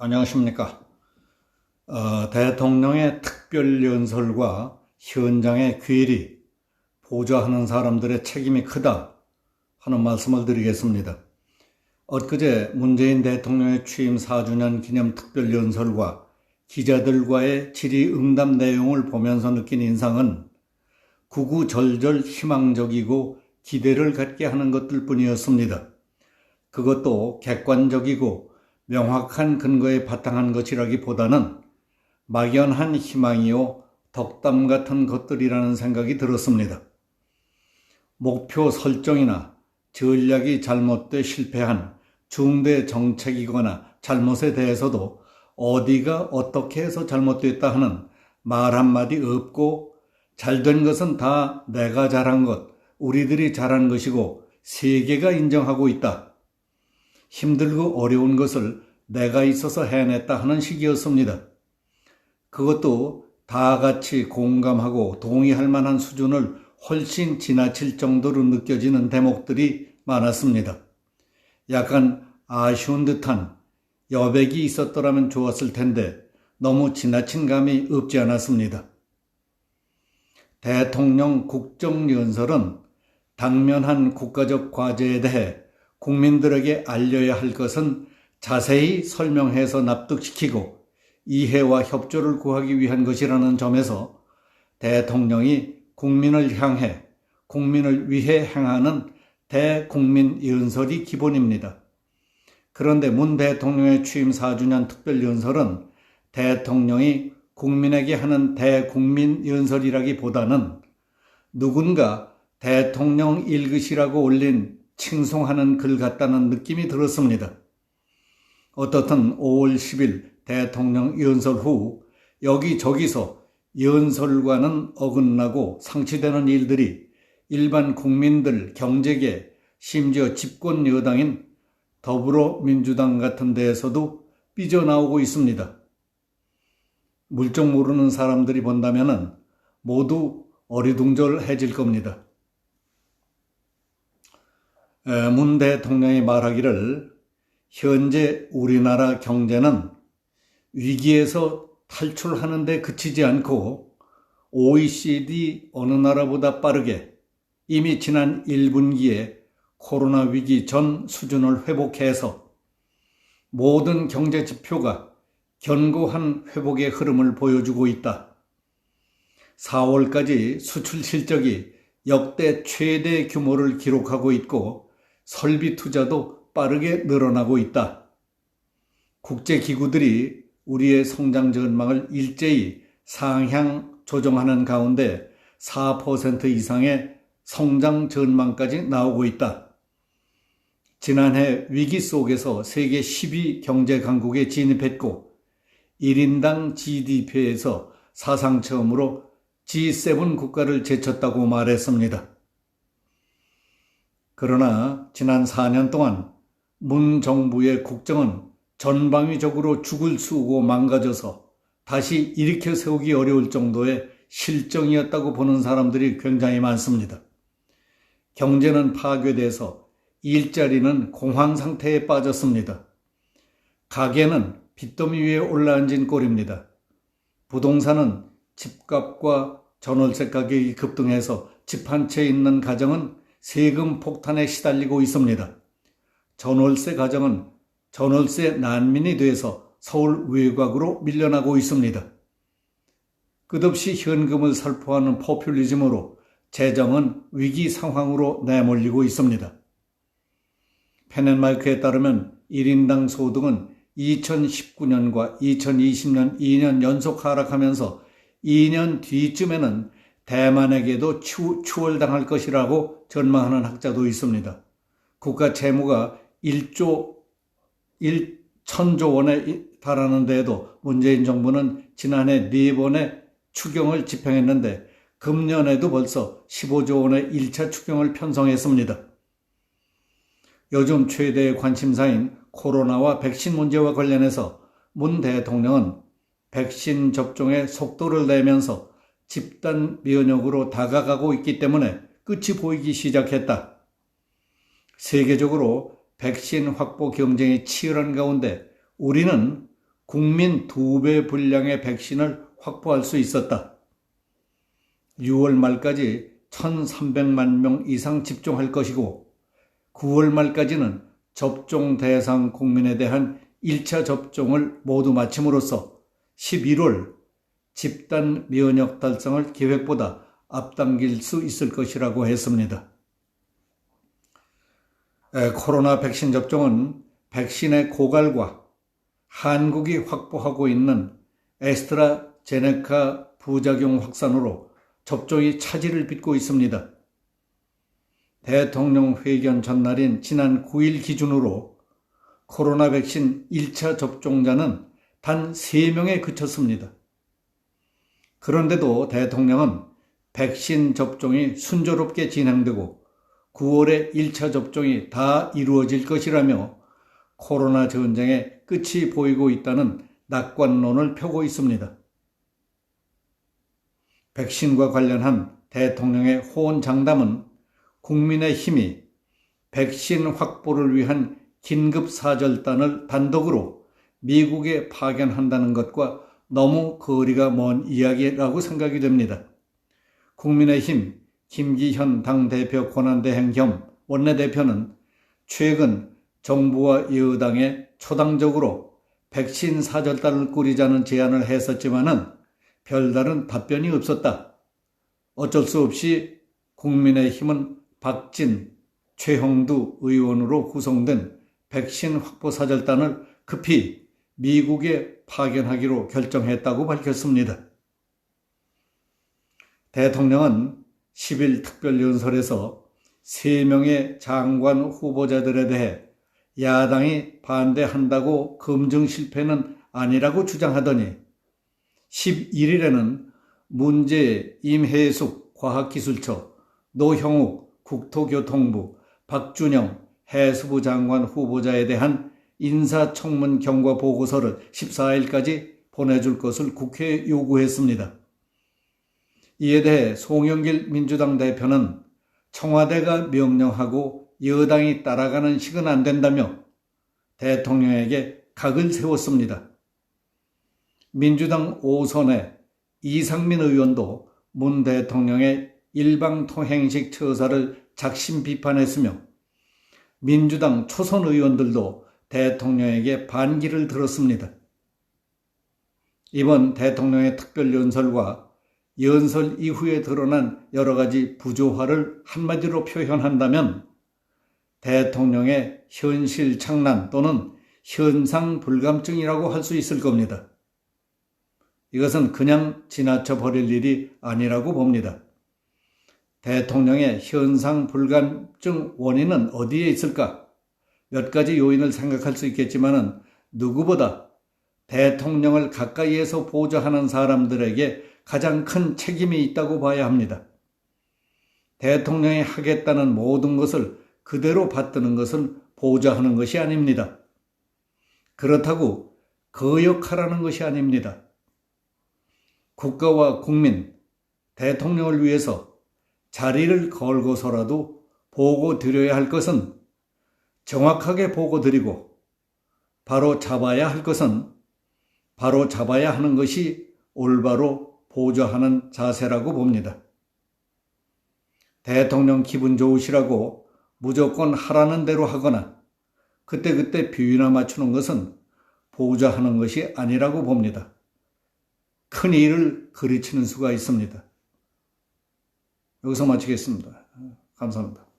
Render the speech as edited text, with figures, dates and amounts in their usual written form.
안녕하십니까. 대통령의 특별연설과 현장의 괴리, 보좌하는 사람들의 책임이 크다 하는 말씀을 드리겠습니다. 엊그제 문재인 대통령의 취임 4주년 기념 특별연설과 기자들과의 질의응답 내용을 보면서 느낀 인상은 구구절절 희망적이고 기대를 갖게 하는 것들 뿐이었습니다. 그것도 객관적이고 명확한 근거에 바탕한 것이라기보다는 막연한 희망이요 덕담 같은 것들이라는 생각이 들었습니다. 목표 설정이나 전략이 잘못돼 실패한 중대 정책이거나 잘못에 대해서도 어디가 어떻게 해서 잘못됐다 하는 말 한마디 없고 잘된 것은 다 내가 잘한 것, 우리들이 잘한 것이고 세계가 인정하고 있다. 힘들고 어려운 것을 내가 있어서 해냈다 하는 식이었습니다. 그것도 다 같이 공감하고 동의할 만한 수준을 훨씬 지나칠 정도로 느껴지는 대목들이 많았습니다. 약간 아쉬운 듯한 여백이 있었더라면 좋았을 텐데 너무 지나친 감이 없지 않았습니다. 대통령 국정연설은 당면한 국가적 과제에 대해 국민들에게 알려야 할 것은 자세히 설명해서 납득시키고 이해와 협조를 구하기 위한 것이라는 점에서 대통령이 국민을 향해 국민을 위해 행하는 대국민 연설이 기본입니다. 그런데 문 대통령의 취임 4주년 특별연설은 대통령이 국민에게 하는 대국민 연설이라기보다는 누군가 대통령 읽으시라고 올린 칭송하는 글 같다는 느낌이 들었습니다. 어떻든 5월 10일 대통령 연설 후 여기저기서 연설과는 어긋나고 상치되는 일들이 일반 국민들, 경제계, 심지어 집권 여당인 더불어민주당 같은 데에서도 삐져나오고 있습니다. 물정 모르는 사람들이 본다면 모두 어리둥절해질 겁니다. 문 대통령이 말하기를 현재 우리나라 경제는 위기에서 탈출하는 데 그치지 않고 OECD 어느 나라보다 빠르게 이미 지난 1분기에 코로나 위기 전 수준을 회복해서 모든 경제 지표가 견고한 회복의 흐름을 보여주고 있다. 4월까지 수출 실적이 역대 최대 규모를 기록하고 있고 설비 투자도 빠르게 늘어나고 있다. 국제기구들이 우리의 성장 전망을 일제히 상향 조정하는 가운데 4% 이상의 성장 전망까지 나오고 있다. 지난해 위기 속에서 세계 10위 경제 강국에 진입했고 1인당 GDP에서 사상 처음으로 G7 국가를 제쳤다고 말했습니다. 그러나 지난 4년 동안 문 정부의 국정은 전방위적으로 죽을 쓰고 망가져서 다시 일으켜 세우기 어려울 정도의 실정이었다고 보는 사람들이 굉장히 많습니다. 경제는 파괴돼서 일자리는 공황 상태에 빠졌습니다. 가계는 빚더미 위에 올라앉은 꼴입니다. 부동산은 집값과 전월세 가격이 급등해서 집 한 채 있는 가정은 세금 폭탄에 시달리고 있습니다. 전월세 가정은 전월세 난민이 돼서 서울 외곽으로 밀려나고 있습니다. 끝없이 현금을 살포하는 포퓰리즘으로 재정은 위기 상황으로 내몰리고 있습니다. 펜앤마이크에 따르면 1인당 소득은 2019년과 2020년 2년 연속 하락하면서 2년 뒤쯤에는 대만에게도 추월당할 것이라고 전망하는 학자도 있습니다. 국가 채무가 1천조 원에 달하는데도 문재인 정부는 지난해 4번의 추경을 집행했는데 금년에도 벌써 15조 원의 1차 추경을 편성했습니다. 요즘 최대의 관심사인 코로나와 백신 문제와 관련해서 문 대통령은 백신 접종의 속도를 내면서 집단 면역으로 다가가고 있기 때문에 끝이 보이기 시작했다. 세계적으로 백신 확보 경쟁이 치열한 가운데 우리는 국민 2배 분량의 백신을 확보할 수 있었다. 6월 말까지 1,300만 명 이상 집중할 것이고 9월 말까지는 접종 대상 국민에 대한 1차 접종을 모두 마침으로써 11월 집단 면역 달성을 계획보다 앞당길 수 있을 것이라고 했습니다. 코로나 백신 접종은 백신의 고갈과 한국이 확보하고 있는 에스트라제네카 부작용 확산으로 접종이 차질을 빚고 있습니다. 대통령 회견 전날인 지난 9일 기준으로 코로나 백신 1차 접종자는 단 3명에 그쳤습니다. 그런데도 대통령은 백신 접종이 순조롭게 진행되고 9월에 1차 접종이 다 이루어질 것이라며 코로나 전쟁의 끝이 보이고 있다는 낙관론을 펴고 있습니다. 백신과 관련한 대통령의 호언장담은 국민의힘이 백신 확보를 위한 긴급사절단을 단독으로 미국에 파견한다는 것과 너무 거리가 먼 이야기라고 생각이 됩니다. 국민의힘 김기현 당대표 권한대행 겸 원내대표는 최근 정부와 여당에 초당적으로 백신 사절단을 꾸리자는 제안을 했었지만은 별다른 답변이 없었다. 어쩔 수 없이 국민의힘은 박진, 최형두 의원으로 구성된 백신 확보 사절단을 급히 미국에 파견하기로 결정했다고 밝혔습니다. 대통령은 10일 특별연설에서 3명의 장관 후보자들에 대해 야당이 반대한다고 검증 실패는 아니라고 주장하더니 11일에는 문재, 임혜숙 과학기술처, 노형욱 국토교통부, 박준영 해수부 장관 후보자에 대한 인사청문 경과 보고서를 14일까지 보내줄 것을 국회에 요구했습니다. 이에 대해 송영길 민주당 대표는 청와대가 명령하고 여당이 따라가는 식은 안 된다며 대통령에게 각을 세웠습니다. 민주당 5선의 이상민 의원도 문 대통령의 일방통행식 처사를 작심 비판했으며 민주당 초선 의원들도 대통령에게 반기를 들었습니다. 이번 대통령의 특별연설과 연설 이후에 드러난 여러 가지 부조화를 한마디로 표현한다면 대통령의 현실 창란 또는 현상 불감증이라고 할 수 있을 겁니다. 이것은 그냥 지나쳐 버릴 일이 아니라고 봅니다. 대통령의 현상 불감증 원인은 어디에 있을까? 몇 가지 요인을 생각할 수 있겠지만은 누구보다 대통령을 가까이에서 보좌하는 사람들에게 가장 큰 책임이 있다고 봐야 합니다. 대통령이 하겠다는 모든 것을 그대로 받드는 것은 보좌하는 것이 아닙니다. 그렇다고 거역하라는 것이 아닙니다. 국가와 국민, 대통령을 위해서 자리를 걸고서라도 보고 드려야 할 것은 정확하게 보고 드리고 바로 잡아야 할 것은 바로 잡아야 하는 것이 올바로 보좌하는 자세라고 봅니다. 대통령 기분 좋으시라고 무조건 하라는 대로 하거나 그때그때 비위나 맞추는 것은 보좌하는 것이 아니라고 봅니다. 큰 일을 그르치는 수가 있습니다. 여기서 마치겠습니다. 감사합니다.